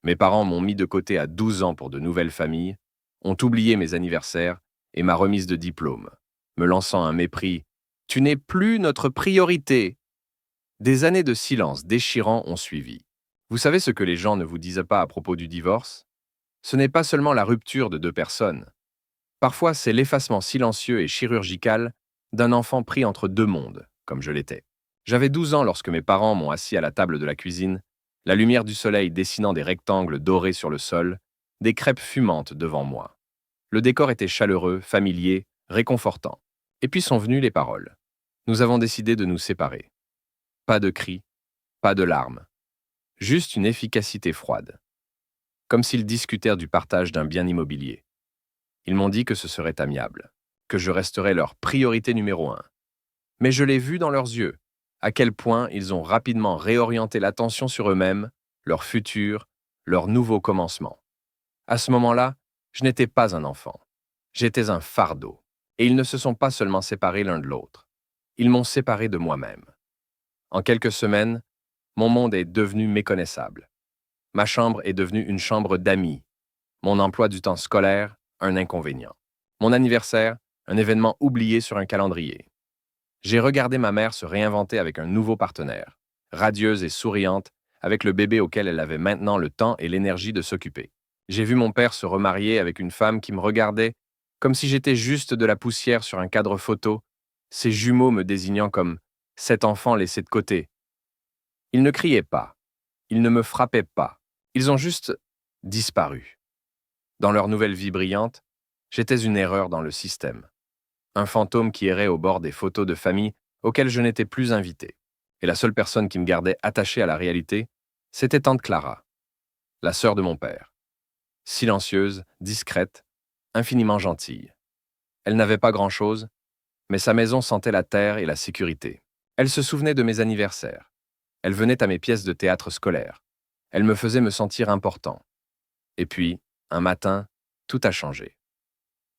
Mes parents m'ont mis de côté à 12 ans pour de nouvelles familles, ont oublié mes anniversaires et ma remise de diplôme, me lançant un mépris. Tu n'es plus notre priorité. Des années de silence déchirant ont suivi. Vous savez ce que les gens ne vous disent pas à propos du divorce? Ce n'est pas seulement la rupture de deux personnes. Parfois, c'est l'effacement silencieux et chirurgical d'un enfant pris entre deux mondes, comme je l'étais. J'avais 12 ans lorsque mes parents m'ont assis à la table de la cuisine, la lumière du soleil dessinant des rectangles dorés sur le sol, des crêpes fumantes devant moi. Le décor était chaleureux, familier, réconfortant. Et puis sont venues les paroles. Nous avons décidé de nous séparer. Pas de cris, pas de larmes, juste une efficacité froide, comme s'ils discutèrent du partage d'un bien immobilier. Ils m'ont dit que ce serait amiable, que je resterais leur priorité numéro un. Mais je l'ai vu dans leurs yeux, à quel point ils ont rapidement réorienté l'attention sur eux-mêmes, leur futur, leur nouveau commencement. À ce moment-là, je n'étais pas un enfant. J'étais un fardeau. Et ils ne se sont pas seulement séparés l'un de l'autre. Ils m'ont séparé de moi-même. En quelques semaines, mon monde est devenu méconnaissable. Ma chambre est devenue une chambre d'amis. Mon emploi du temps scolaire, un inconvénient. Mon anniversaire, un événement oublié sur un calendrier. J'ai regardé ma mère se réinventer avec un nouveau partenaire, radieuse et souriante, avec le bébé auquel elle avait maintenant le temps et l'énergie de s'occuper. J'ai vu mon père se remarier avec une femme qui me regardait comme si j'étais juste de la poussière sur un cadre photo, ses jumeaux me désignant comme cet enfant laissé de côté. Ils ne criaient pas, ils ne me frappaient pas, ils ont juste disparu. Dans leur nouvelle vie brillante, j'étais une erreur dans le système. Un fantôme qui errait au bord des photos de famille auxquelles je n'étais plus invité. Et la seule personne qui me gardait attaché à la réalité, c'était tante Clara, la sœur de mon père. Silencieuse, discrète, infiniment gentille. Elle n'avait pas grand-chose, mais sa maison sentait la terre et la sécurité. Elle se souvenait de mes anniversaires. Elle venait à mes pièces de théâtre scolaire. Elle me faisait me sentir important. Et puis, un matin, tout a changé.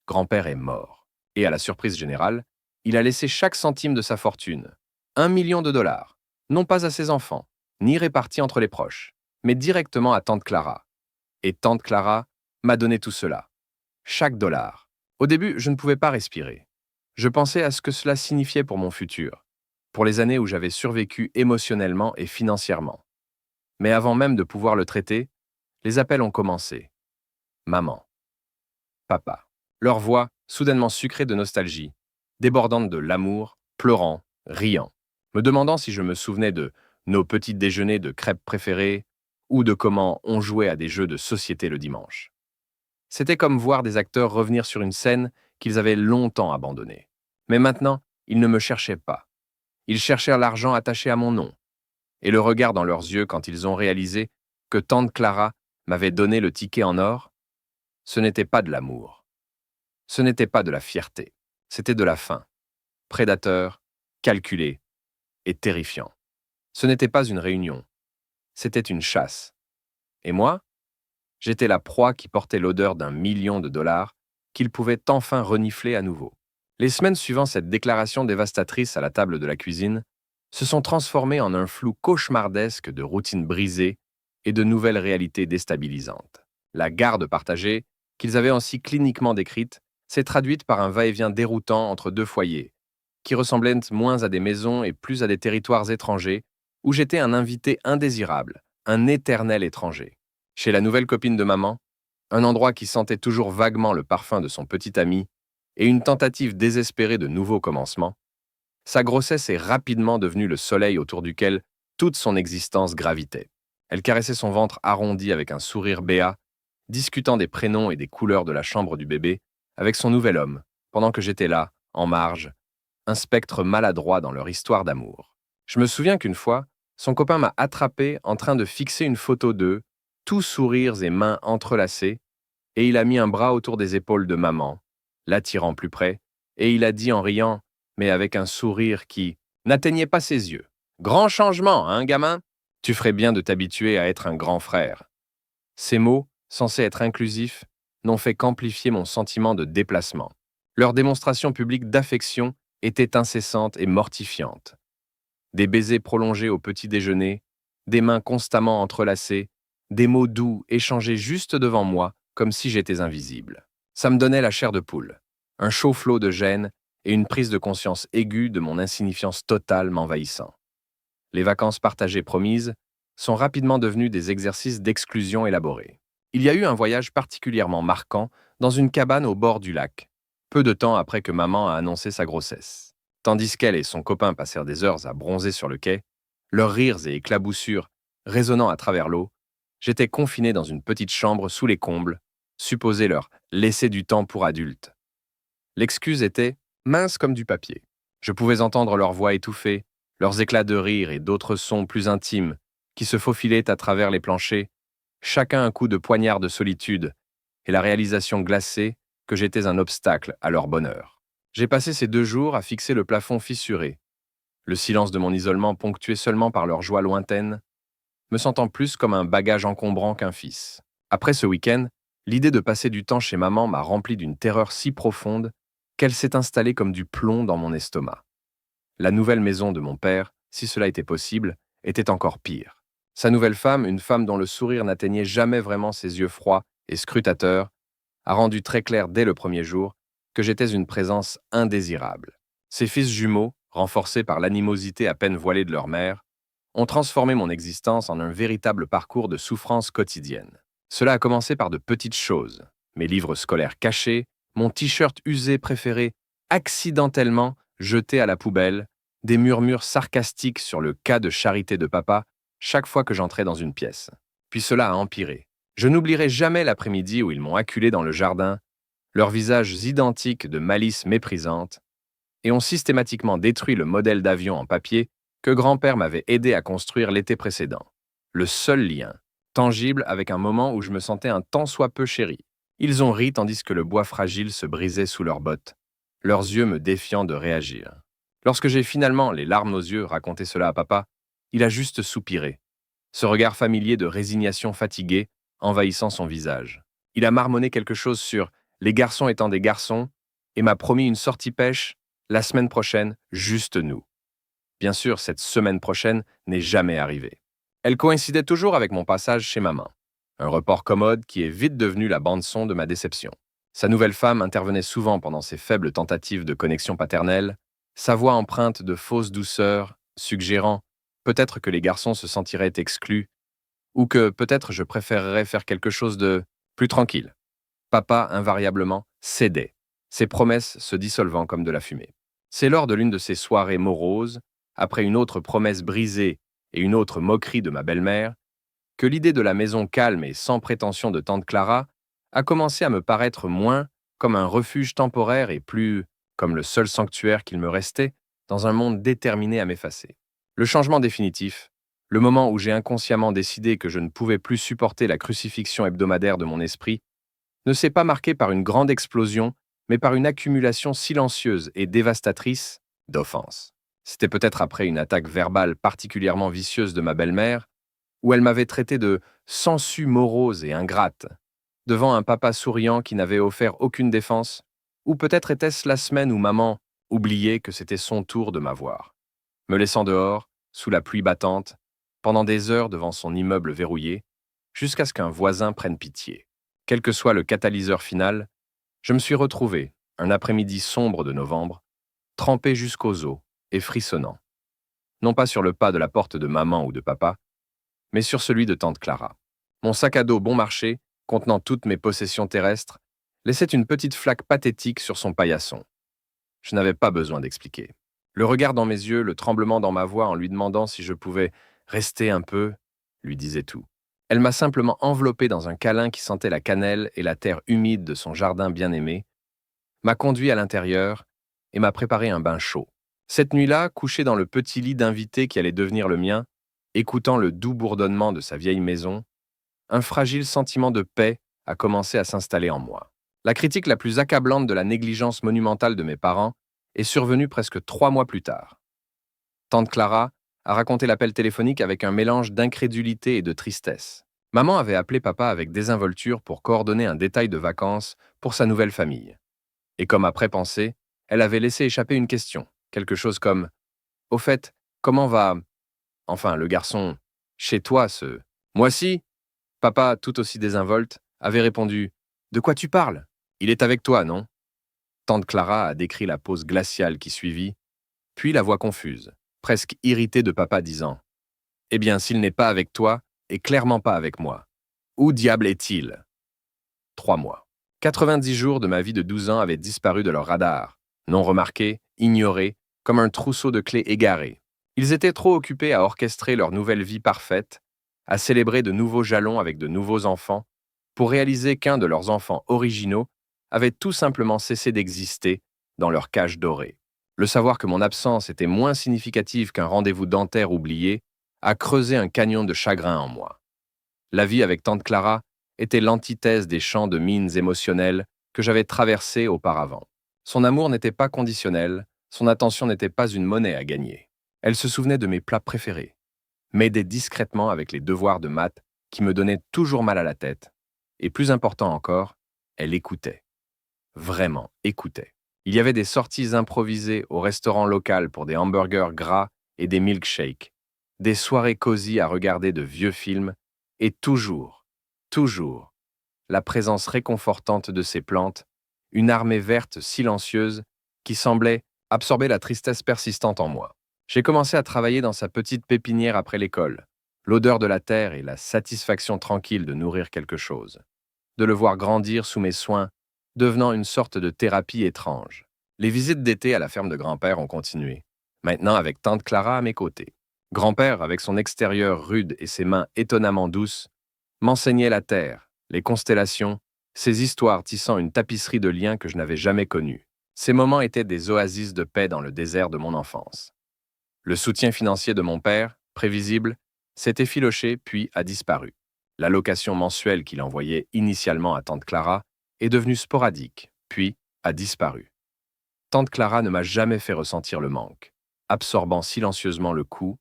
Grand-père est mort. Et à la surprise générale, il a laissé chaque centime de sa fortune, 1 million de dollars, non pas à ses enfants, ni répartis entre les proches, mais directement à tante Clara. Et tante Clara m'a donné tout cela. Chaque dollar. Au début, je ne pouvais pas respirer. Je pensais à ce que cela signifiait pour mon futur, pour les années où j'avais survécu émotionnellement et financièrement. Mais avant même de pouvoir le traiter, les appels ont commencé. Maman. Papa. Leur voix, soudainement sucrée de nostalgie, débordante de l'amour, pleurant, riant, me demandant si je me souvenais de nos petits déjeuners de crêpes préférées ou de comment on jouait à des jeux de société le dimanche. C'était comme voir des acteurs revenir sur une scène qu'ils avaient longtemps abandonnée. Mais maintenant, ils ne me cherchaient pas. Ils cherchèrent l'argent attaché à mon nom, et le regard dans leurs yeux quand ils ont réalisé que tante Clara m'avait donné le ticket en or, ce n'était pas de l'amour. Ce n'était pas de la fierté, c'était de la faim. Prédateur, calculé et terrifiant. Ce n'était pas une réunion, c'était une chasse. Et moi, j'étais la proie qui portait l'odeur d'1 million de dollars qu'ils pouvaient enfin renifler à nouveau. Les semaines suivant cette déclaration dévastatrice à la table de la cuisine se sont transformées en un flou cauchemardesque de routines brisées et de nouvelles réalités déstabilisantes. La garde partagée, qu'ils avaient ainsi cliniquement décrite, s'est traduite par un va-et-vient déroutant entre deux foyers, qui ressemblaient moins à des maisons et plus à des territoires étrangers, où j'étais un invité indésirable, un éternel étranger. Chez la nouvelle copine de maman, un endroit qui sentait toujours vaguement le parfum de son petit ami, et une tentative désespérée de nouveau commencement, sa grossesse est rapidement devenue le soleil autour duquel toute son existence gravitait. Elle caressait son ventre arrondi avec un sourire béat, discutant des prénoms et des couleurs de la chambre du bébé avec son nouvel homme, pendant que j'étais là, en marge, un spectre maladroit dans leur histoire d'amour. Je me souviens qu'une fois, son copain m'a attrapé en train de fixer une photo d'eux, tous sourires et mains entrelacées, et il a mis un bras autour des épaules de maman, l'attirant plus près, et il a dit en riant, mais avec un sourire qui n'atteignait pas ses yeux. Grand changement, hein, gamin? Tu ferais bien de t'habituer à être un grand frère. Ces mots, censés être inclusifs, n'ont fait qu'amplifier mon sentiment de déplacement. Leur démonstration publique d'affection était incessante et mortifiante. Des baisers prolongés au petit déjeuner, des mains constamment entrelacées, des mots doux échangés juste devant moi, comme si j'étais invisible. Ça me donnait la chair de poule. Un chaud flot de gêne et une prise de conscience aiguë de mon insignifiance totale m'envahissant. Les vacances partagées promises sont rapidement devenues des exercices d'exclusion élaborés. Il y a eu un voyage particulièrement marquant dans une cabane au bord du lac, peu de temps après que maman a annoncé sa grossesse. Tandis qu'elle et son copain passèrent des heures à bronzer sur le quai, leurs rires et éclaboussures résonnant à travers l'eau, j'étais confiné dans une petite chambre sous les combles, supposé leur laisser du temps pour adultes. L'excuse était mince comme du papier. Je pouvais entendre leurs voix étouffées, leurs éclats de rire et d'autres sons plus intimes qui se faufilaient à travers les planchers, chacun un coup de poignard de solitude, et la réalisation glacée que j'étais un obstacle à leur bonheur. J'ai passé ces 2 jours à fixer le plafond fissuré, le silence de mon isolement ponctué seulement par leur joie lointaine, me sentant plus comme un bagage encombrant qu'un fils. Après ce week-end, l'idée de passer du temps chez maman m'a rempli d'une terreur si profonde qu'elle s'est installée comme du plomb dans mon estomac. La nouvelle maison de mon père, si cela était possible, était encore pire. Sa nouvelle femme, une femme dont le sourire n'atteignait jamais vraiment ses yeux froids et scrutateurs, a rendu très clair dès le premier jour que j'étais une présence indésirable. Ses fils jumeaux, renforcés par l'animosité à peine voilée de leur mère, ont transformé mon existence en un véritable parcours de souffrance quotidienne. Cela a commencé par de petites choses, mes livres scolaires cachés, mon t-shirt usé préféré, accidentellement jeté à la poubelle, des murmures sarcastiques sur le cas de charité de papa chaque fois que j'entrais dans une pièce. Puis cela a empiré. Je n'oublierai jamais l'après-midi où ils m'ont acculé dans le jardin, leurs visages identiques de malice méprisante, et ont systématiquement détruit le modèle d'avion en papier que grand-père m'avait aidé à construire l'été précédent. Le seul lien, tangible avec un moment où je me sentais un tant soit peu chéri. Ils ont ri tandis que le bois fragile se brisait sous leurs bottes, leurs yeux me défiant de réagir. Lorsque j'ai finalement, les larmes aux yeux, raconté cela à papa, il a juste soupiré, ce regard familier de résignation fatiguée envahissant son visage. Il a marmonné quelque chose sur les garçons étant des garçons et m'a promis une sortie pêche la semaine prochaine, juste nous. Bien sûr, cette semaine prochaine n'est jamais arrivée. Elle coïncidait toujours avec mon passage chez maman. Un report commode qui est vite devenu la bande-son de ma déception. Sa nouvelle femme intervenait souvent pendant ses faibles tentatives de connexion paternelle, sa voix empreinte de fausse douceur, suggérant peut-être que les garçons se sentiraient exclus, ou que peut-être je préférerais faire quelque chose de plus tranquille. Papa, invariablement, cédait, ses promesses se dissolvant comme de la fumée. C'est lors de l'une de ces soirées moroses, après une autre promesse brisée et une autre moquerie de ma belle-mère, que l'idée de la maison calme et sans prétention de tante Clara a commencé à me paraître moins comme un refuge temporaire et plus comme le seul sanctuaire qu'il me restait dans un monde déterminé à m'effacer. Le changement définitif, le moment où j'ai inconsciemment décidé que je ne pouvais plus supporter la crucifixion hebdomadaire de mon esprit, ne s'est pas marqué par une grande explosion, mais par une accumulation silencieuse et dévastatrice d'offenses. C'était peut-être après une attaque verbale particulièrement vicieuse de ma belle-mère, où elle m'avait traité de sangsue morose et ingrate, devant un papa souriant qui n'avait offert aucune défense, ou peut-être était-ce la semaine où maman oubliait que c'était son tour de m'avoir, me laissant dehors, sous la pluie battante, pendant des heures devant son immeuble verrouillé, jusqu'à ce qu'un voisin prenne pitié. Quel que soit le catalyseur final, je me suis retrouvé, un après-midi sombre de novembre, trempé jusqu'aux os et frissonnant. Non pas sur le pas de la porte de maman ou de papa, mais sur celui de tante Clara. Mon sac à dos bon marché, contenant toutes mes possessions terrestres, laissait une petite flaque pathétique sur son paillasson. Je n'avais pas besoin d'expliquer. Le regard dans mes yeux, le tremblement dans ma voix en lui demandant si je pouvais rester un peu, lui disait tout. Elle m'a simplement enveloppé dans un câlin qui sentait la cannelle et la terre humide de son jardin bien-aimé, m'a conduit à l'intérieur et m'a préparé un bain chaud. Cette nuit-là, couché dans le petit lit d'invité qui allait devenir le mien, écoutant le doux bourdonnement de sa vieille maison, un fragile sentiment de paix a commencé à s'installer en moi. La critique la plus accablante de la négligence monumentale de mes parents est survenue presque 3 mois plus tard. Tante Clara a raconté l'appel téléphonique avec un mélange d'incrédulité et de tristesse. Maman avait appelé papa avec désinvolture pour coordonner un détail de vacances pour sa nouvelle famille. Et comme après pensée, elle avait laissé échapper une question, quelque chose comme « Au fait, comment va, enfin le garçon, chez toi ce... Moi-ci ?» Papa, tout aussi désinvolte, avait répondu « De quoi tu parles? Il est avec toi, non ?» Tante Clara a décrit la pause glaciale qui suivit, puis la voix confuse, presque irritée de papa disant « Eh bien, s'il n'est pas avec toi, et clairement pas avec moi, où diable est-il » 3 mois. 90 jours de ma vie de 12 ans avaient disparu de leur radar, non remarqués, ignorés, comme un trousseau de clés égaré. Ils étaient trop occupés à orchestrer leur nouvelle vie parfaite, à célébrer de nouveaux jalons avec de nouveaux enfants, pour réaliser qu'un de leurs enfants originaux avait tout simplement cessé d'exister dans leur cage dorée. Le savoir que mon absence était moins significative qu'un rendez-vous dentaire oublié a creusé un canyon de chagrin en moi. La vie avec tante Clara était l'antithèse des champs de mines émotionnelles que j'avais traversés auparavant. Son amour n'était pas conditionnel, son attention n'était pas une monnaie à gagner. Elle se souvenait de mes plats préférés, m'aidait discrètement avec les devoirs de maths qui me donnaient toujours mal à la tête, et plus important encore, elle écoutait. Vraiment écoutait. Il y avait des sorties improvisées au restaurant local pour des hamburgers gras et des milkshakes, des soirées cosy à regarder de vieux films, et toujours, la présence réconfortante de ces plantes, une armée verte silencieuse qui semblait absorber la tristesse persistante en moi. J'ai commencé à travailler dans sa petite pépinière après l'école, l'odeur de la terre et la satisfaction tranquille de nourrir quelque chose, de le voir grandir sous mes soins, devenant une sorte de thérapie étrange. Les visites d'été à la ferme de grand-père ont continué, maintenant avec tante Clara à mes côtés. Grand-père, avec son extérieur rude et ses mains étonnamment douces, m'enseignait la terre, les constellations, ces histoires tissant une tapisserie de liens que je n'avais jamais connus. Ces moments étaient des oasis de paix dans le désert de mon enfance. Le soutien financier de mon père, prévisible, s'est effiloché puis a disparu. L'allocation mensuelle qu'il envoyait initialement à tante Clara est devenue sporadique, puis a disparu. Tante Clara ne m'a jamais fait ressentir le manque, absorbant silencieusement le coup,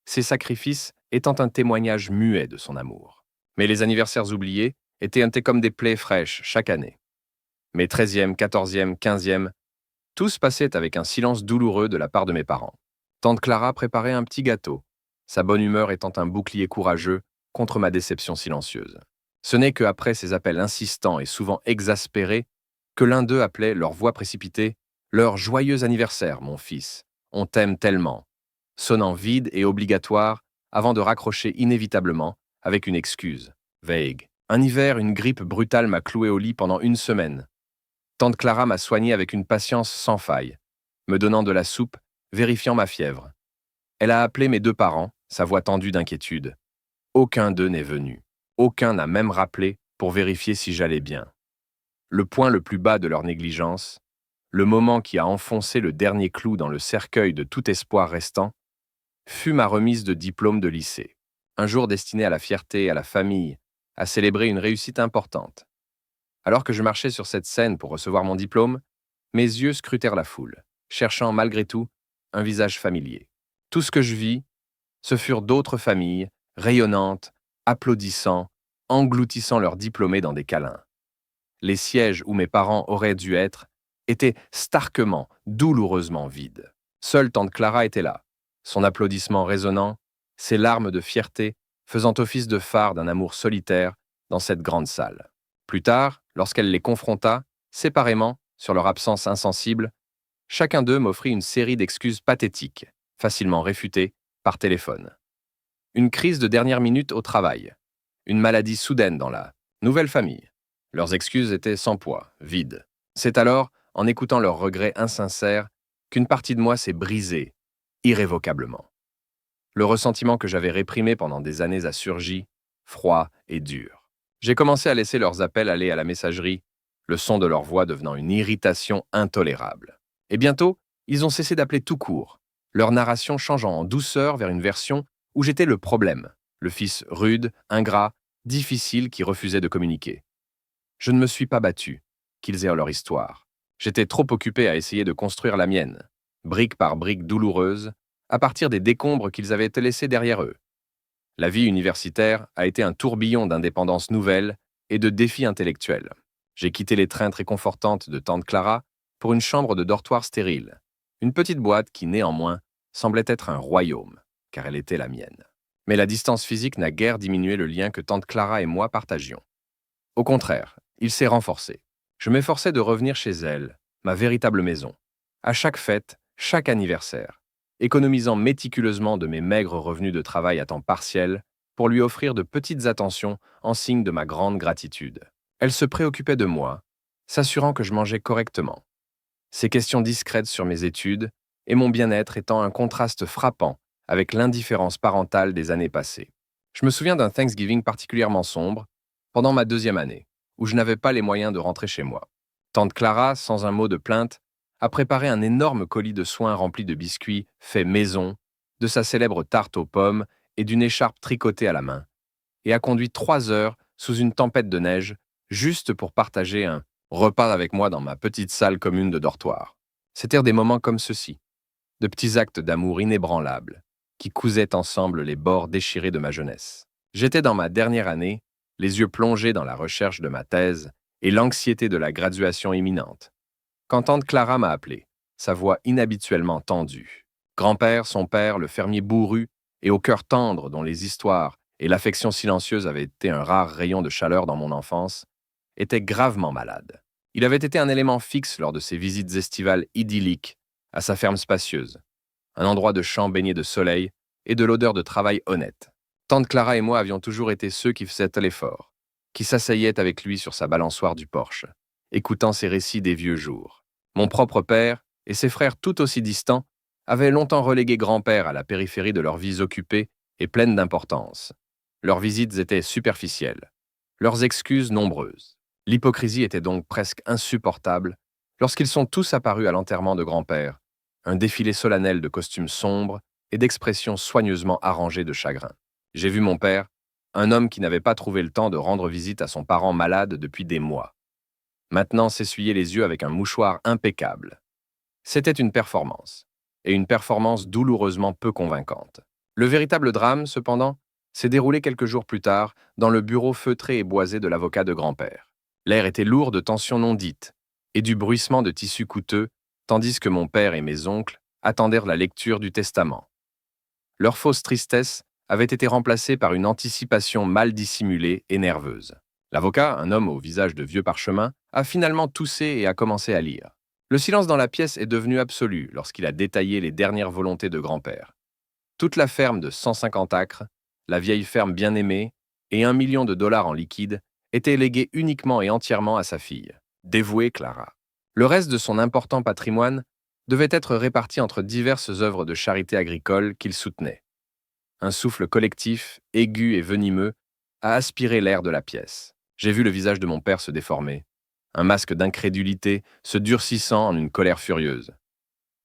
ses sacrifices étant un témoignage muet de son amour. Mais les anniversaires oubliés étaient comme des plaies fraîches chaque année. Mes 13e, 14e, 15e, tous passaient avec un silence douloureux de la part de mes parents. Tante Clara préparait un petit gâteau, sa bonne humeur étant un bouclier courageux contre ma déception silencieuse. Ce n'est qu'après ces appels insistants et souvent exaspérés que l'un d'eux appelait, leur voix précipitée, « Leur joyeux anniversaire, mon fils, on t'aime tellement », sonnant vide et obligatoire avant de raccrocher inévitablement avec une excuse, vague. Un hiver, une grippe brutale m'a cloué au lit pendant 1 semaine. Tante Clara m'a soigné avec une patience sans faille, me donnant de la soupe, vérifiant ma fièvre. Elle a appelé mes 2 parents, sa voix tendue d'inquiétude. Aucun d'eux n'est venu. Aucun n'a même rappelé pour vérifier si j'allais bien. Le point le plus bas de leur négligence, le moment qui a enfoncé le dernier clou dans le cercueil de tout espoir restant, fut ma remise de diplôme de lycée. Un jour destiné à la fierté, à la famille, à célébrer une réussite importante. Alors que je marchais sur cette scène pour recevoir mon diplôme, mes yeux scrutèrent la foule, cherchant malgré tout un visage familier. Tout ce que je vis, ce furent d'autres familles, rayonnantes, applaudissant, engloutissant leurs diplômés dans des câlins. Les sièges où mes parents auraient dû être étaient starquement, douloureusement vides. Seule tante Clara était là, son applaudissement résonnant, ses larmes de fierté faisant office de phare d'un amour solitaire dans cette grande salle. Plus tard, lorsqu'elle les confronta, séparément, sur leur absence insensible, chacun d'eux m'offrit une série d'excuses pathétiques, facilement réfutées par téléphone. Une crise de dernière minute au travail, une maladie soudaine dans la nouvelle famille. Leurs excuses étaient sans poids, vides. C'est alors, en écoutant leurs regrets insincères, qu'une partie de moi s'est brisée, irrévocablement. Le ressentiment que j'avais réprimé pendant des années a surgi, froid et dur. J'ai commencé à laisser leurs appels aller à la messagerie, le son de leur voix devenant une irritation intolérable. Et bientôt, ils ont cessé d'appeler tout court, leur narration changeant en douceur vers une version où j'étais le problème, le fils rude, ingrat, difficile qui refusait de communiquer. Je ne me suis pas battu, qu'ils aient leur histoire. J'étais trop occupé à essayer de construire la mienne, brique par brique douloureuse, à partir des décombres qu'ils avaient laissés derrière eux. La vie universitaire a été un tourbillon d'indépendance nouvelle et de défis intellectuels. J'ai quitté l'étreinte réconfortante de tante Clara pour une chambre de dortoir stérile, une petite boîte qui, néanmoins, semblait être un royaume, car elle était la mienne. Mais la distance physique n'a guère diminué le lien que tante Clara et moi partagions. Au contraire, il s'est renforcé. Je m'efforçais de revenir chez elle, ma véritable maison, à chaque fête, chaque anniversaire, économisant méticuleusement de mes maigres revenus de travail à temps partiel pour lui offrir de petites attentions en signe de ma grande gratitude. Elle se préoccupait de moi, s'assurant que je mangeais correctement. Ses questions discrètes sur mes études et mon bien-être étant un contraste frappant avec l'indifférence parentale des années passées. Je me souviens d'un Thanksgiving particulièrement sombre, pendant ma deuxième année, où je n'avais pas les moyens de rentrer chez moi. Tante Clara, sans un mot de plainte, a préparé un énorme colis de soins rempli de biscuits faits maison, de sa célèbre tarte aux pommes et d'une écharpe tricotée à la main, et a conduit 3 heures sous une tempête de neige juste pour partager un repas avec moi dans ma petite salle commune de dortoir. C'étaient des moments comme ceux-ci, de petits actes d'amour inébranlables, qui cousaient ensemble les bords déchirés de ma jeunesse. J'étais dans ma dernière année, les yeux plongés dans la recherche de ma thèse et l'anxiété de la graduation imminente. Quand tante Clara m'a appelé, sa voix inhabituellement tendue. Grand-père, son père, le fermier bourru et au cœur tendre dont les histoires et l'affection silencieuse avaient été un rare rayon de chaleur dans mon enfance, était gravement malade. Il avait été un élément fixe lors de ses visites estivales idylliques à sa ferme spacieuse, un endroit de champ baigné de soleil et de l'odeur de travail honnête. Tante Clara et moi avions toujours été ceux qui faisaient l'effort, qui s'asseyaient avec lui sur sa balançoire du porche, écoutant ses récits des vieux jours. Mon propre père et ses frères tout aussi distants avaient longtemps relégué grand-père à la périphérie de leurs vies occupées et pleines d'importance. Leurs visites étaient superficielles, leurs excuses nombreuses. L'hypocrisie était donc presque insupportable lorsqu'ils sont tous apparus à l'enterrement de grand-père, un défilé solennel de costumes sombres et d'expressions soigneusement arrangées de chagrin. J'ai vu mon père, un homme qui n'avait pas trouvé le temps de rendre visite à son parent malade depuis des mois. Maintenant s'essuyer les yeux avec un mouchoir impeccable. C'était une performance, et une performance douloureusement peu convaincante. Le véritable drame, cependant, s'est déroulé quelques jours plus tard dans le bureau feutré et boisé de l'avocat de grand-père. L'air était lourd de tensions non dites et du bruissement de tissus coûteux, tandis que mon père et mes oncles attendirent la lecture du testament. Leur fausse tristesse avait été remplacée par une anticipation mal dissimulée et nerveuse. L'avocat, un homme au visage de vieux parchemin, a finalement toussé et a commencé à lire. Le silence dans la pièce est devenu absolu lorsqu'il a détaillé les dernières volontés de grand-père. Toute la ferme de 150 acres, la vieille ferme bien-aimée, et $1 million en liquide étaient légués uniquement et entièrement à sa fille, dévouée Clara. Le reste de son important patrimoine devait être réparti entre diverses œuvres de charité agricole qu'il soutenait. Un souffle collectif, aigu et venimeux, a aspiré l'air de la pièce. J'ai vu le visage de mon père se déformer, un masque d'incrédulité se durcissant en une colère furieuse.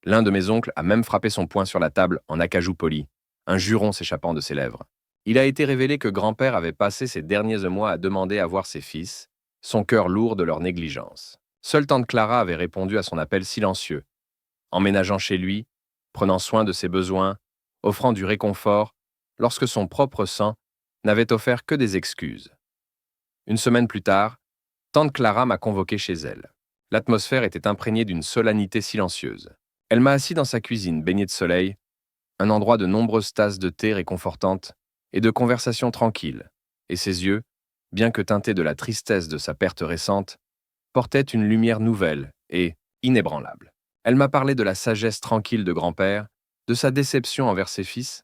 L'un de mes oncles a même frappé son poing sur la table en acajou poli, un juron s'échappant de ses lèvres. Il a été révélé que grand-père avait passé ses derniers mois à demander à voir ses fils, son cœur lourd de leur négligence. Seule tante Clara avait répondu à son appel silencieux, emménageant chez lui, prenant soin de ses besoins, offrant du réconfort, lorsque son propre sang n'avait offert que des excuses. Une semaine plus tard, tante Clara m'a convoqué chez elle. L'atmosphère était imprégnée d'une solennité silencieuse. Elle m'a assis dans sa cuisine baignée de soleil, un endroit de nombreuses tasses de thé réconfortantes et de conversations tranquilles, et ses yeux, bien que teintés de la tristesse de sa perte récente, portaient une lumière nouvelle et inébranlable. Elle m'a parlé de la sagesse tranquille de grand-père, de sa déception envers ses fils,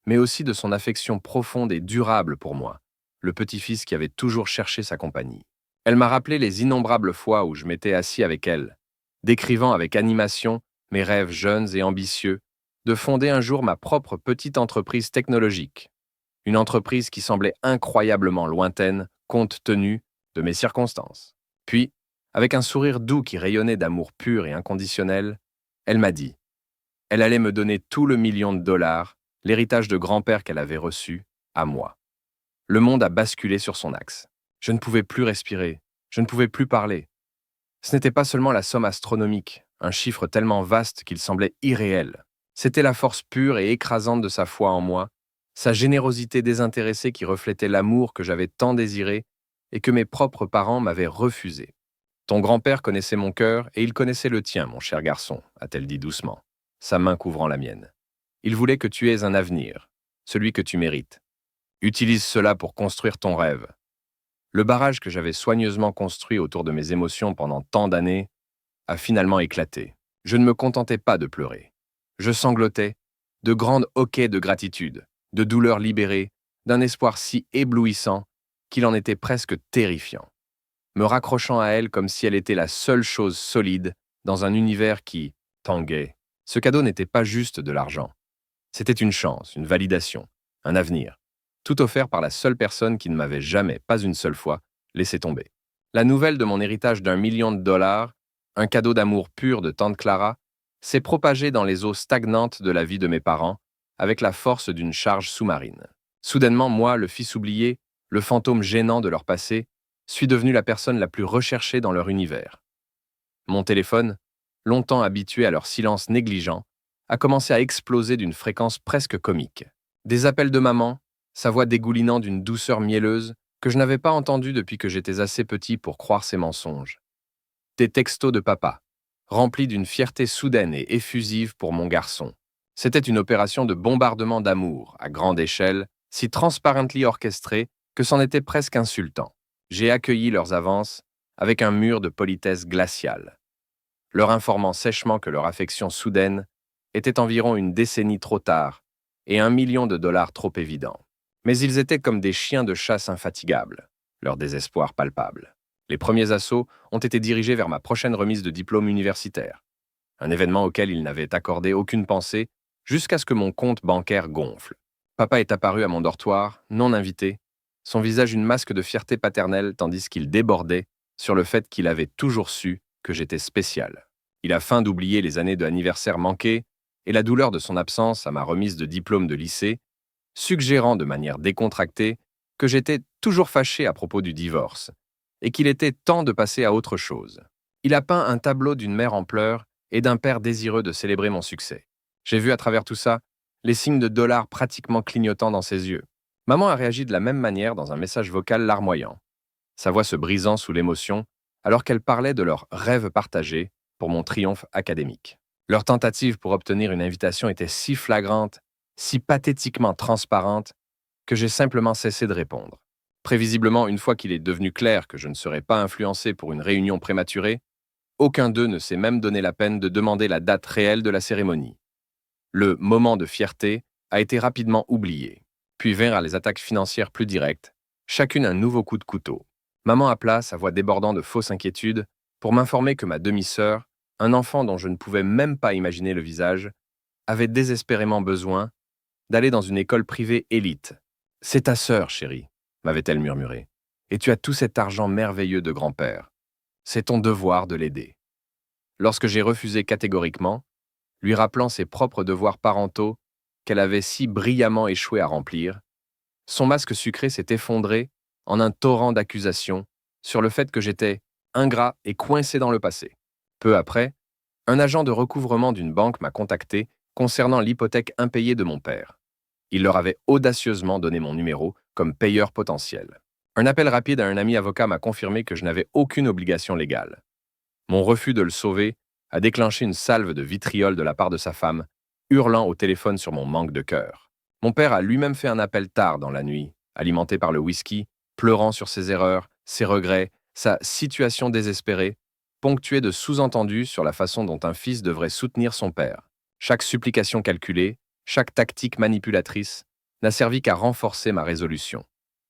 mais aussi de son affection profonde et durable pour moi, le petit-fils qui avait toujours cherché sa compagnie. Elle m'a rappelé les innombrables fois où je m'étais assis avec elle, décrivant avec animation mes rêves jeunes et ambitieux de fonder un jour ma propre petite entreprise technologique, une entreprise qui semblait incroyablement lointaine, compte tenu de mes circonstances. Puis, avec un sourire doux qui rayonnait d'amour pur et inconditionnel, elle m'a dit, elle allait me donner tout le $1 million, l'héritage de grand-père qu'elle avait reçu, à moi. Le monde a basculé sur son axe. Je ne pouvais plus respirer, je ne pouvais plus parler. Ce n'était pas seulement la somme astronomique, un chiffre tellement vaste qu'il semblait irréel. C'était la force pure et écrasante de sa foi en moi, sa générosité désintéressée qui reflétait l'amour que j'avais tant désiré et que mes propres parents m'avaient refusé. Ton grand-père connaissait mon cœur et il connaissait le tien, mon cher garçon, a-t-elle dit doucement, sa main couvrant la mienne. Il voulait que tu aies un avenir, celui que tu mérites. Utilise cela pour construire ton rêve. Le barrage que j'avais soigneusement construit autour de mes émotions pendant tant d'années a finalement éclaté. Je ne me contentais pas de pleurer. Je sanglotais, de grandes hoquets de gratitude, de douleur libérée, d'un espoir si éblouissant qu'il en était presque terrifiant, me raccrochant à elle comme si elle était la seule chose solide dans un univers qui tanguait. Ce cadeau n'était pas juste de l'argent. C'était une chance, une validation, un avenir, tout offert par la seule personne qui ne m'avait jamais, pas une seule fois, laissé tomber. La nouvelle de mon héritage d'1 million de dollars, un cadeau d'amour pur de tante Clara, s'est propagée dans les eaux stagnantes de la vie de mes parents avec la force d'une charge sous-marine. Soudainement, moi, le fils oublié, le fantôme gênant de leur passé, suis devenu la personne la plus recherchée dans leur univers. Mon téléphone, longtemps habitué à leur silence négligent, a commencé à exploser d'une fréquence presque comique. Des appels de maman, sa voix dégoulinant d'une douceur mielleuse que je n'avais pas entendue depuis que j'étais assez petit pour croire ses mensonges. Des textos de papa, remplis d'une fierté soudaine et effusive pour mon garçon. C'était une opération de bombardement d'amour, à grande échelle, si transparently orchestrée que c'en était presque insultant. J'ai accueilli leurs avances avec un mur de politesse glaciale, leur informant sèchement que leur affection soudaine était environ une décennie trop tard et 1 million de dollars trop évident. Mais ils étaient comme des chiens de chasse infatigables, leur désespoir palpable. Les premiers assauts ont été dirigés vers ma prochaine remise de diplôme universitaire, un événement auquel ils n'avaient accordé aucune pensée jusqu'à ce que mon compte bancaire gonfle. Papa est apparu à mon dortoir, non invité, son visage une masque de fierté paternelle tandis qu'il débordait sur le fait qu'il avait toujours su que j'étais spécial. Il a feint d'oublier les années d'anniversaire manquées et la douleur de son absence à ma remise de diplôme de lycée, suggérant de manière décontractée que j'étais toujours fâché à propos du divorce et qu'il était temps de passer à autre chose. Il a peint un tableau d'une mère en pleurs et d'un père désireux de célébrer mon succès. J'ai vu à travers tout ça les signes de dollars pratiquement clignotants dans ses yeux. Maman a réagi de la même manière dans un message vocal larmoyant, sa voix se brisant sous l'émotion alors qu'elle parlait de leur rêve partagé pour mon triomphe académique. Leur tentative pour obtenir une invitation était si flagrante, si pathétiquement transparente, que j'ai simplement cessé de répondre. Prévisiblement, une fois qu'il est devenu clair que je ne serais pas influencé pour une réunion prématurée, aucun d'eux ne s'est même donné la peine de demander la date réelle de la cérémonie. Le moment de fierté a été rapidement oublié. Puis vinrent les attaques financières plus directes, chacune un nouveau coup de couteau. Maman appela, sa voix débordant de fausses inquiétudes, pour m'informer que ma demi-sœur, un enfant dont je ne pouvais même pas imaginer le visage, avait désespérément besoin d'aller dans une école privée élite. « C'est ta sœur, chérie », m'avait-elle murmuré, « et tu as tout cet argent merveilleux de grand-père. C'est ton devoir de l'aider. » Lorsque j'ai refusé catégoriquement, lui rappelant ses propres devoirs parentaux qu'elle avait si brillamment échoué à remplir, son masque sucré s'est effondré en un torrent d'accusations sur le fait que j'étais ingrat et coincé dans le passé. Peu après, un agent de recouvrement d'une banque m'a contacté concernant l'hypothèque impayée de mon père. Il leur avait audacieusement donné mon numéro comme payeur potentiel. Un appel rapide à un ami avocat m'a confirmé que je n'avais aucune obligation légale. Mon refus de le sauver a déclenché une salve de vitriol de la part de sa femme, hurlant au téléphone sur mon manque de cœur. Mon père a lui-même fait un appel tard dans la nuit, alimenté par le whisky, pleurant sur ses erreurs, ses regrets, sa situation désespérée, ponctuée de sous-entendus sur la façon dont un fils devrait soutenir son père. Chaque supplication calculée, chaque tactique manipulatrice n'a servi qu'à renforcer ma résolution,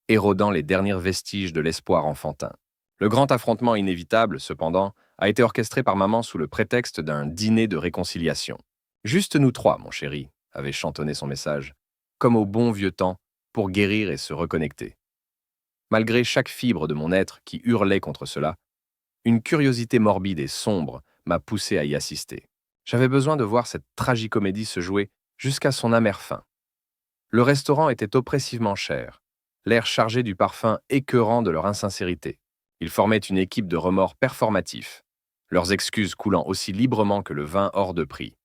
érodant les derniers vestiges de l'espoir enfantin. Le grand affrontement inévitable, cependant, a été orchestré par maman sous le prétexte d'un dîner de réconciliation. « Juste nous trois, mon chéri », avait chantonné son message, comme au bon vieux temps, pour guérir et se reconnecter. Malgré chaque fibre de mon être qui hurlait contre cela, une curiosité morbide et sombre m'a poussé à y assister. J'avais besoin de voir cette tragicomédie se jouer jusqu'à son amère fin. Le restaurant était oppressivement cher, l'air chargé du parfum écœurant de leur insincérité. Ils formaient une équipe de remords performatifs, leurs excuses coulant aussi librement que le vin hors de prix.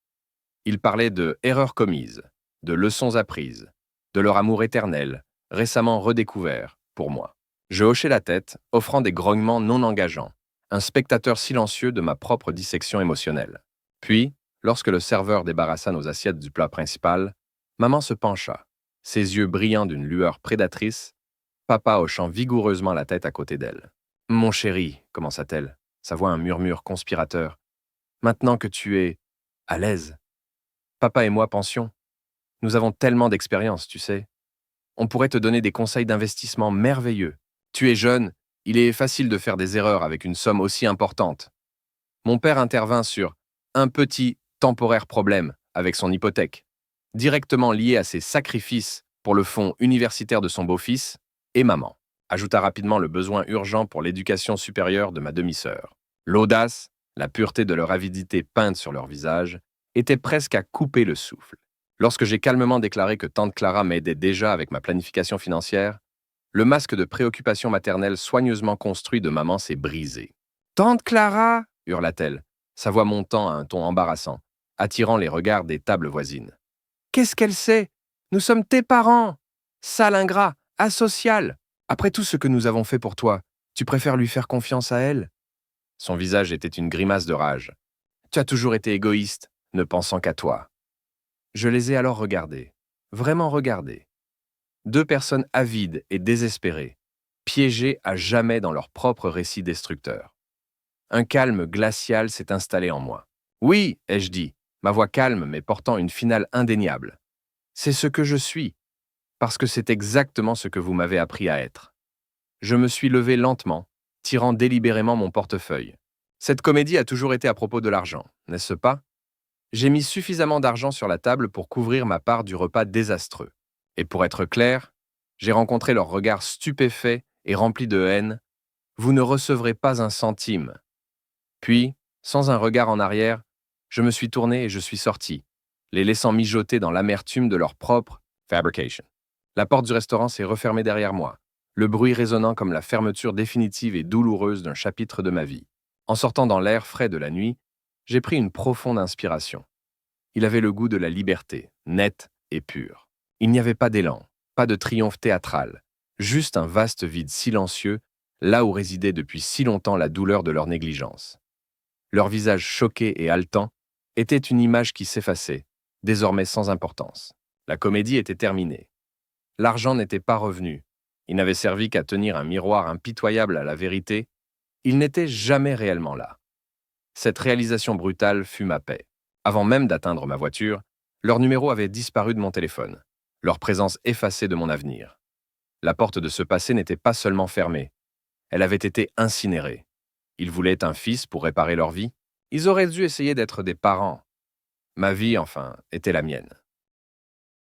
Ils parlaient de erreurs commises, de leçons apprises, de leur amour éternel, récemment redécouvert, pour moi. Je hochai la tête, offrant des grognements non engageants, un spectateur silencieux de ma propre dissection émotionnelle. Puis, lorsque le serveur débarrassa nos assiettes du plat principal, maman se pencha, ses yeux brillant d'une lueur prédatrice, papa hochant vigoureusement la tête à côté d'elle. « Mon chéri, commença-t-elle, sa voix un murmure conspirateur, maintenant que tu es à l'aise, papa et moi pensions. Nous avons tellement d'expérience, tu sais. On pourrait te donner des conseils d'investissement merveilleux. Tu es jeune, il est facile de faire des erreurs avec une somme aussi importante. » Mon père intervint sur un petit, temporaire problème avec son hypothèque, directement lié à ses sacrifices pour le fonds universitaire de son beau-fils, et maman ajouta rapidement le besoin urgent pour l'éducation supérieure de ma demi-sœur. L'audace, la pureté de leur avidité peinte sur leur visage, étaient presque à couper le souffle. Lorsque j'ai calmement déclaré que tante Clara m'aidait déjà avec ma planification financière, le masque de préoccupation maternelle soigneusement construit de maman s'est brisé. « Tante Clara !» hurla-t-elle, sa voix montant à un ton embarrassant, attirant les regards des tables voisines. « Qu'est-ce qu'elle sait? Nous sommes tes parents! Sale ingrat, asocial! Après tout ce que nous avons fait pour toi, tu préfères lui faire confiance à elle ?» Son visage était une grimace de rage. « Tu as toujours été égoïste, ne pensant qu'à toi. » Je les ai alors regardés, vraiment regardés. Deux personnes avides et désespérées, piégées à jamais dans leur propre récit destructeur. Un calme glacial s'est installé en moi. « Oui, ai-je dit, ma voix calme mais portant une finale indéniable. C'est ce que je suis, parce que c'est exactement ce que vous m'avez appris à être. » Je me suis levé lentement, tirant délibérément mon portefeuille. Cette comédie a toujours été à propos de l'argent, n'est-ce pas? J'ai mis suffisamment d'argent sur la table pour couvrir ma part du repas désastreux. Et pour être clair, j'ai rencontré leur regard stupéfait et rempli de haine. « Vous ne recevrez pas un centime. » Puis, sans un regard en arrière, je me suis tourné et je suis sorti, les laissant mijoter dans l'amertume de leur propre fabrication. La porte du restaurant s'est refermée derrière moi, le bruit résonnant comme la fermeture définitive et douloureuse d'un chapitre de ma vie. En sortant dans l'air frais de la nuit, j'ai pris une profonde inspiration. Il avait le goût de la liberté, nette et pure. Il n'y avait pas d'élan, pas de triomphe théâtral, juste un vaste vide silencieux, là où résidait depuis si longtemps la douleur de leur négligence. Leur visage choqué et haletant était une image qui s'effaçait, désormais sans importance. La comédie était terminée. L'argent n'était pas revenu. Il n'avait servi qu'à tenir un miroir impitoyable à la vérité. Il n'était jamais réellement là. Cette réalisation brutale fut ma paix. Avant même d'atteindre ma voiture, leur numéro avait disparu de mon téléphone, leur présence effacée de mon avenir. La porte de ce passé n'était pas seulement fermée, elle avait été incinérée. Ils voulaient un fils pour réparer leur vie. Ils auraient dû essayer d'être des parents. Ma vie, enfin, était la mienne.